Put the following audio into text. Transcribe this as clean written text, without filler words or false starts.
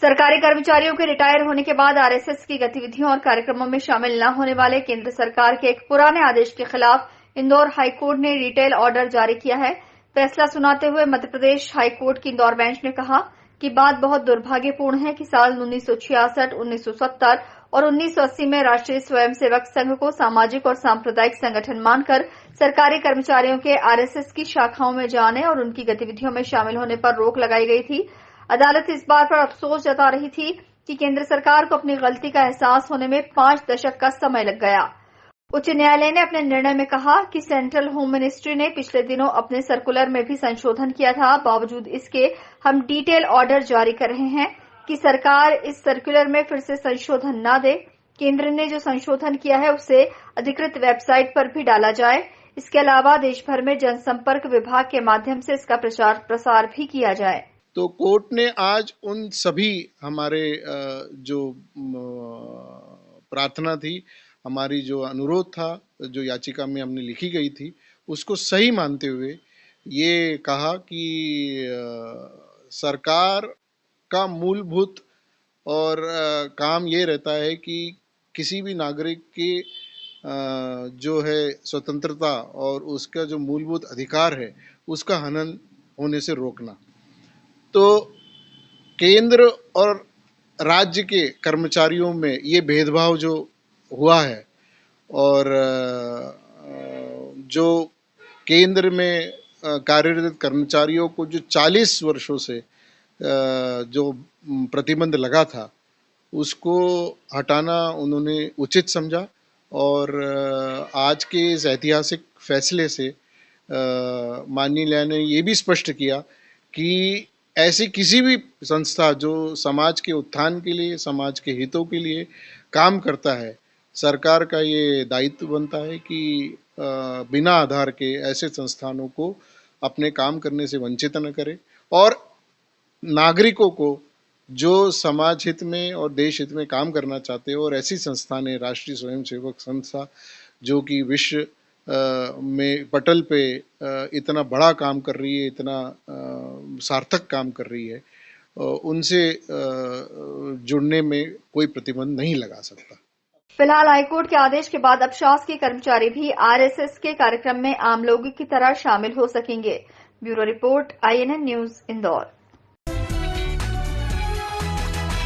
सरकारी कर्मचारियों के रिटायर होने के बाद आरएसएस की गतिविधियों और कार्यक्रमों में शामिल न होने वाले केंद्र सरकार के एक पुराने आदेश के खिलाफ इंदौर हाईकोर्ट ने डिटेल ऑर्डर जारी किया है। फैसला सुनाते हुए मध्य प्रदेश हाईकोर्ट की इंदौर बेंच ने कहा कि बात बहुत दुर्भाग्यपूर्ण है कि साल 1966, 1970 और 1980 में राष्ट्रीय स्वयंसेवक संघ को सामाजिक और सांप्रदायिक संगठन मानकर सरकारी कर्मचारियों के आरएसएस की शाखाओं में जाने और उनकी गतिविधियों में शामिल होने पर रोक लगाई गई थी। अदालत इस बात पर अफसोस जता रही थी कि केंद्र सरकार को अपनी गलती का एहसास होने में 5 दशक का समय लग गया। उच्च न्यायालय ने अपने निर्णय में कहा कि सेंट्रल होम मिनिस्ट्री ने पिछले दिनों अपने सर्कुलर में भी संशोधन किया था। बावजूद इसके हम डिटेल ऑर्डर जारी कर रहे हैं कि सरकार इस सर्कुलर में फिर से संशोधन न दे। केंद्र ने जो संशोधन किया है उसे अधिकृत वेबसाइट पर भी डाला जाए। इसके अलावा देश भर में जनसंपर्क विभाग के माध्यम से इसका प्रचार प्रसार भी किया जाए। तो कोर्ट ने आज उन सभी हमारे जो प्रार्थना थी, हमारी जो अनुरोध था, जो याचिका में हमने लिखी गई थी, उसको सही मानते हुए ये कहा कि सरकार का मूलभूत और काम ये रहता है कि किसी भी नागरिक की जो है स्वतंत्रता और उसका जो मूलभूत अधिकार है उसका हनन होने से रोकना। तो केंद्र और राज्य के कर्मचारियों में ये भेदभाव जो हुआ है और जो केंद्र में कार्यरत कर्मचारियों को जो 40 वर्षों से जो प्रतिबंध लगा था उसको हटाना उन्होंने उचित समझा और आज के इस ऐतिहासिक फैसले से माननीय न्यायालय ने ये भी स्पष्ट किया कि ऐसी किसी भी संस्था जो समाज के उत्थान के लिए, समाज के हितों के लिए काम करता है, सरकार का ये दायित्व बनता है कि बिना आधार के ऐसे संस्थानों को अपने काम करने से वंचित न करे और नागरिकों को जो समाज हित में और देश हित में काम करना चाहते हो और ऐसी संस्थानें राष्ट्रीय स्वयंसेवक संस्था जो कि विश्व में पटल पे इतना बड़ा काम कर रही है, इतना सार्थक काम कर रही है, उनसे जुड़ने में कोई प्रतिबंध नहीं लगा सकता। फिलहाल हाईकोर्ट के आदेश के बाद अब शासकीय कर्मचारी भी आरएसएस के कार्यक्रम में आम लोगों की तरह शामिल हो सकेंगे। Bureau report, INN news, Indore.